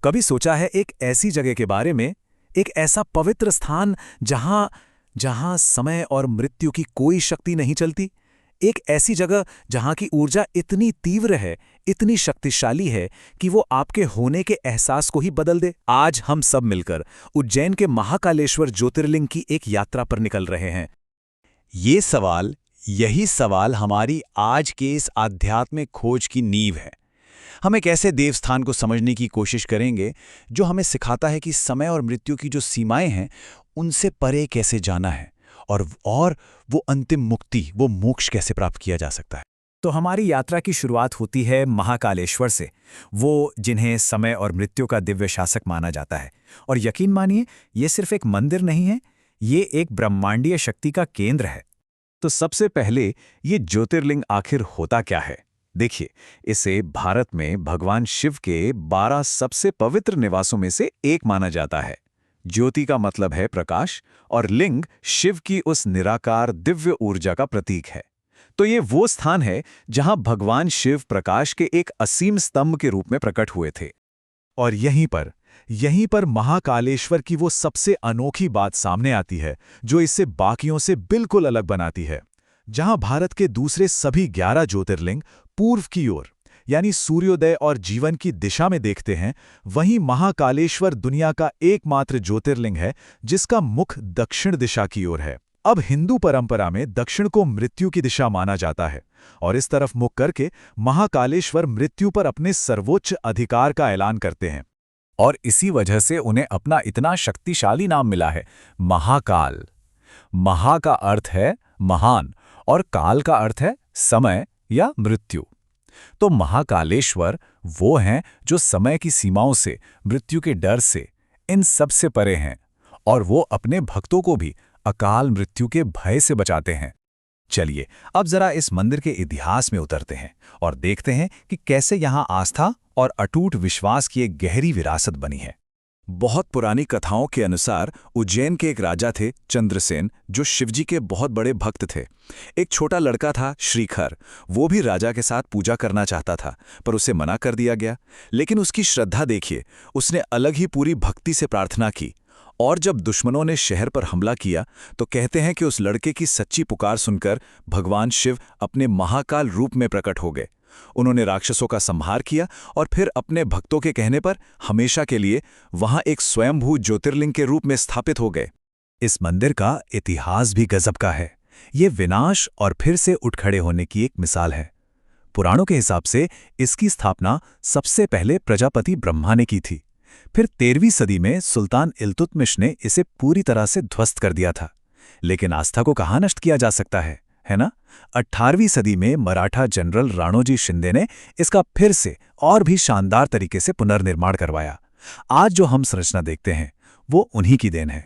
कभी सोचा है एक ऐसी जगह के बारे में, एक ऐसा पवित्र स्थान जहां जहां समय और मृत्यु की कोई शक्ति नहीं चलती? एक ऐसी जगह जहां की ऊर्जा इतनी तीव्र है, इतनी शक्तिशाली है कि वो आपके होने के एहसास को ही बदल दे। आज हम सब मिलकर उज्जैन के महाकालेश्वर ज्योतिर्लिंग की एक यात्रा पर निकल रहे हैं। यही सवाल हमारी आज के इस आध्यात्मिक खोज की नींव है। हम एक ऐसे देवस्थान को समझने की कोशिश करेंगे जो हमें सिखाता है कि समय और मृत्यु की जो सीमाएं हैं उनसे परे कैसे जाना है और वो अंतिम मुक्ति, वो मोक्ष कैसे प्राप्त किया जा सकता है। तो हमारी यात्रा की शुरुआत होती है महाकालेश्वर से, वो जिन्हें समय और मृत्यु का दिव्य शासक माना जाता है। और यकीन मानिए, ये सिर्फ एक मंदिर नहीं है, ये एक ब्रह्मांडीय शक्ति का केंद्र है। तो सबसे पहले ये ज्योतिर्लिंग आखिर होता क्या है? देखिए, इसे भारत में भगवान शिव के 12 सबसे पवित्र निवासों में से एक माना जाता है। ज्योति का मतलब है प्रकाश और लिंग शिव की उस निराकार दिव्य ऊर्जा का प्रतीक है। तो ये वो स्थान है जहां भगवान शिव प्रकाश के एक असीम स्तंभ के रूप में प्रकट हुए थे। और यहीं पर महाकालेश्वर की वो सबसे अनोखी बात सामने आती है जो इसे बाकियों से बिल्कुल अलग बनाती है। जहां भारत के दूसरे सभी 11 ज्योतिर्लिंग पूर्व की ओर यानी सूर्योदय और जीवन की दिशा में देखते हैं, वहीं महाकालेश्वर दुनिया का एकमात्र ज्योतिर्लिंग है जिसका मुख दक्षिण दिशा की ओर है। अब हिंदू परंपरा में दक्षिण को मृत्यु की दिशा माना जाता है और इस तरफ मुख करके महाकालेश्वर मृत्यु पर अपने सर्वोच्च अधिकार का ऐलान करते हैं। और इसी वजह से उन्हें अपना इतना शक्तिशाली नाम मिला है, महाकाल। महा का अर्थ है महान और काल का अर्थ है समय या मृत्यु। तो महाकालेश्वर वो हैं जो समय की सीमाओं से, मृत्यु के डर से, इन सब से परे हैं और वो अपने भक्तों को भी अकाल मृत्यु के भय से बचाते हैं। चलिए अब जरा इस मंदिर के इतिहास में उतरते हैं और देखते हैं कि कैसे यहाँ आस्था और अटूट विश्वास की एक गहरी विरासत बनी है। बहुत पुरानी कथाओं के अनुसार उज्जैन के एक राजा थे चंद्रसेन, जो शिवजी के बहुत बड़े भक्त थे। एक छोटा लड़का था श्रीखर, वो भी राजा के साथ पूजा करना चाहता था, पर उसे मना कर दिया गया। लेकिन उसकी श्रद्धा देखिए, उसने अलग ही पूरी भक्ति से प्रार्थना की। और जब दुश्मनों ने शहर पर हमला किया तो कहते हैं कि उस लड़के की सच्ची पुकार सुनकर भगवान शिव अपने महाकाल रूप में प्रकट हो गए। उन्होंने राक्षसों का संहार किया और फिर अपने भक्तों के कहने पर हमेशा के लिए वहां एक स्वयंभू ज्योतिर्लिंग के रूप में स्थापित हो गए। इस मंदिर का इतिहास भी गजब का है। ये विनाश और फिर से उठ खड़े होने की एक मिसाल है। पुराणों के हिसाब से इसकी स्थापना सबसे पहले प्रजापति ब्रह्मा ने की थी। फिर 13वीं सदी में सुल्तान इल्तुतमिश ने इसे पूरी तरह से ध्वस्त कर दिया था। लेकिन आस्था को कहाँ नष्ट किया जा सकता है ना? 18वीं सदी में मराठा जनरल राणोजी शिंदे ने इसका फिर से और भी शानदार तरीके से पुनर्निर्माण करवाया। आज जो हम संरचना देखते हैं वो उन्हीं की देन है।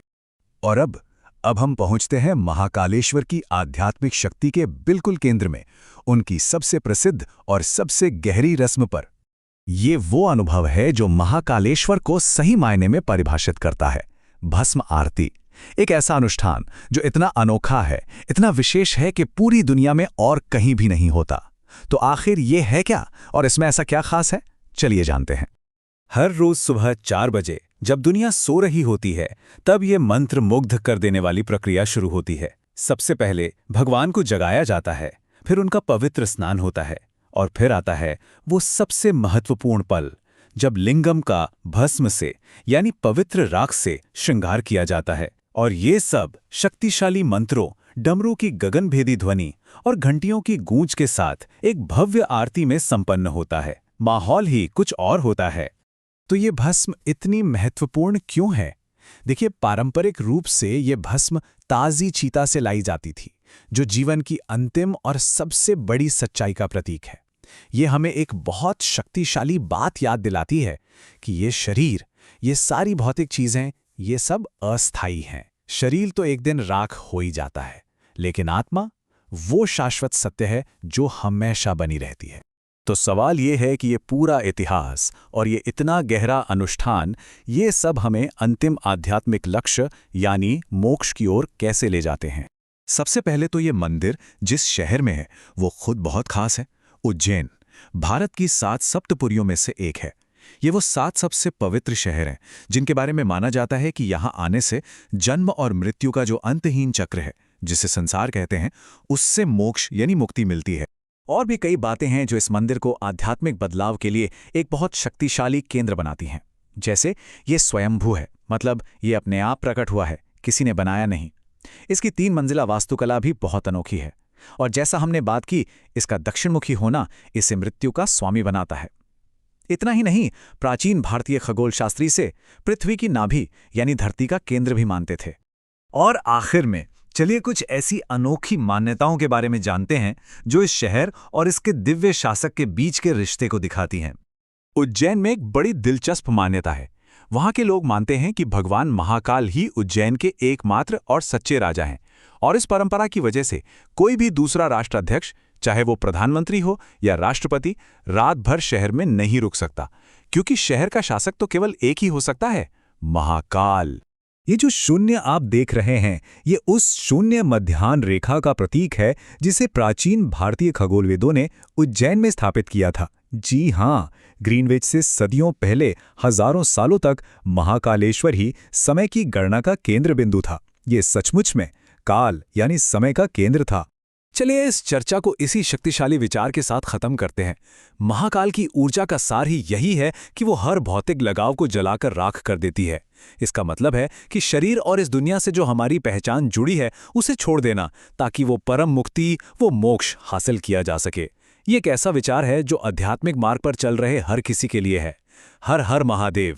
और अब हम पहुंचते हैं महाकालेश्वर की आध्यात्मिक शक्ति के बिल्कुल केंद्र में, उनकी सबसे प्रसिद्ध और सबसे गहरी रस्म पर। ये वो अनुभव है जो महाकालेश्वर को सही मायने में परिभाषित करता है, भस्म आरती। एक ऐसा अनुष्ठान जो इतना अनोखा है, इतना विशेष है कि पूरी दुनिया में और कहीं भी नहीं होता। तो आखिर ये है क्या और इसमें ऐसा क्या खास है? चलिए जानते हैं। हर रोज सुबह 4 बजे जब दुनिया सो रही होती है, तब ये मंत्र मुग्ध कर देने वाली प्रक्रिया शुरू होती है। सबसे पहले भगवान को जगाया जाता है, फिर उनका पवित्र स्नान होता है और फिर आता है वो सबसे महत्वपूर्ण पल जब लिंगम का भस्म से यानी पवित्र राख से श्रृंगार किया जाता है। और ये सब शक्तिशाली मंत्रों, डमरू की गगनभेदी ध्वनि और घंटियों की गूंज के साथ एक भव्य आरती में संपन्न होता है। माहौल ही कुछ और होता है। तो ये भस्म इतनी महत्वपूर्ण क्यों है? देखिए, पारंपरिक रूप से ये भस्म ताज़ी चीता से लाई जाती थी, जो जीवन की अंतिम और सबसे बड़ी सच्चाई का प्रतीक है। ये हमें एक बहुत शक्तिशाली बात याद दिलाती है कि ये शरीर, ये सारी भौतिक चीजें, ये सब अस्थायी हैं। शरीर तो एक दिन राख हो ही जाता है, लेकिन आत्मा वो शाश्वत सत्य है जो हमेशा बनी रहती है। तो सवाल ये है कि ये पूरा इतिहास और ये इतना गहरा अनुष्ठान, ये सब हमें अंतिम आध्यात्मिक लक्ष्य यानी मोक्ष की ओर कैसे ले जाते हैं? सबसे पहले तो ये मंदिर जिस शहर में है वो खुद बहुत खास है। उज्जैन भारत की 7 सप्तपुरियों में से एक है। ये वो 7 सबसे पवित्र शहर हैं जिनके बारे में माना जाता है कि यहाँ आने से जन्म और मृत्यु का जो अंतहीन चक्र है, जिसे संसार कहते हैं, उससे मोक्ष यानी मुक्ति मिलती है। और भी कई बातें हैं जो इस मंदिर को आध्यात्मिक बदलाव के लिए एक बहुत शक्तिशाली केंद्र बनाती हैं। जैसे ये स्वयंभू है, मतलब ये अपने आप प्रकट हुआ है, किसी ने बनाया नहीं। इसकी 3 मंजिला वास्तुकला भी बहुत अनोखी है। और जैसा हमने बात की, इसका दक्षिणमुखी होना इसे मृत्यु का स्वामी बनाता है। इतना ही नहीं, प्राचीन भारतीय खगोल शास्त्री से पृथ्वी की नाभि यानी धरती का केंद्र भी मानते थे। और आखिर में चलिए कुछ ऐसी अनोखी मान्यताओं के बारे में जानते हैं जो इस शहर और इसके दिव्य शासक के बीच के रिश्ते को दिखाती हैं। उज्जैन में एक बड़ी दिलचस्प मान्यता है। वहां के लोग मानते हैं कि भगवान महाकाल ही उज्जैन के एकमात्र और सच्चे राजा हैं, और इस परंपरा की वजह से कोई भी दूसरा राष्ट्राध्यक्ष, चाहे वो प्रधानमंत्री हो या राष्ट्रपति, रात भर शहर में नहीं रुक सकता, क्योंकि शहर का शासक तो केवल एक ही हो सकता है, महाकाल। ये जो शून्य आप देख रहे हैं, ये उस शून्य मध्याह्न रेखा का प्रतीक है जिसे प्राचीन भारतीय खगोलविदों ने उज्जैन में स्थापित किया था। जी हाँ, ग्रीनविच से सदियों पहले हजारों सालों तक महाकालेश्वर ही समय की गणना का केंद्र बिंदु था। ये सचमुच में काल यानी समय का केंद्र था। चलिए इस चर्चा को इसी शक्तिशाली विचार के साथ खत्म करते हैं। महाकाल की ऊर्जा का सार ही यही है कि वो हर भौतिक लगाव को जलाकर राख कर देती है। इसका मतलब है कि शरीर और इस दुनिया से जो हमारी पहचान जुड़ी है उसे छोड़ देना, ताकि वो परम मुक्ति, वो मोक्ष हासिल किया जा सके। ये एक ऐसा विचार है जो आध्यात्मिक मार्ग पर चल रहे हर किसी के लिए है। हर हर महादेव।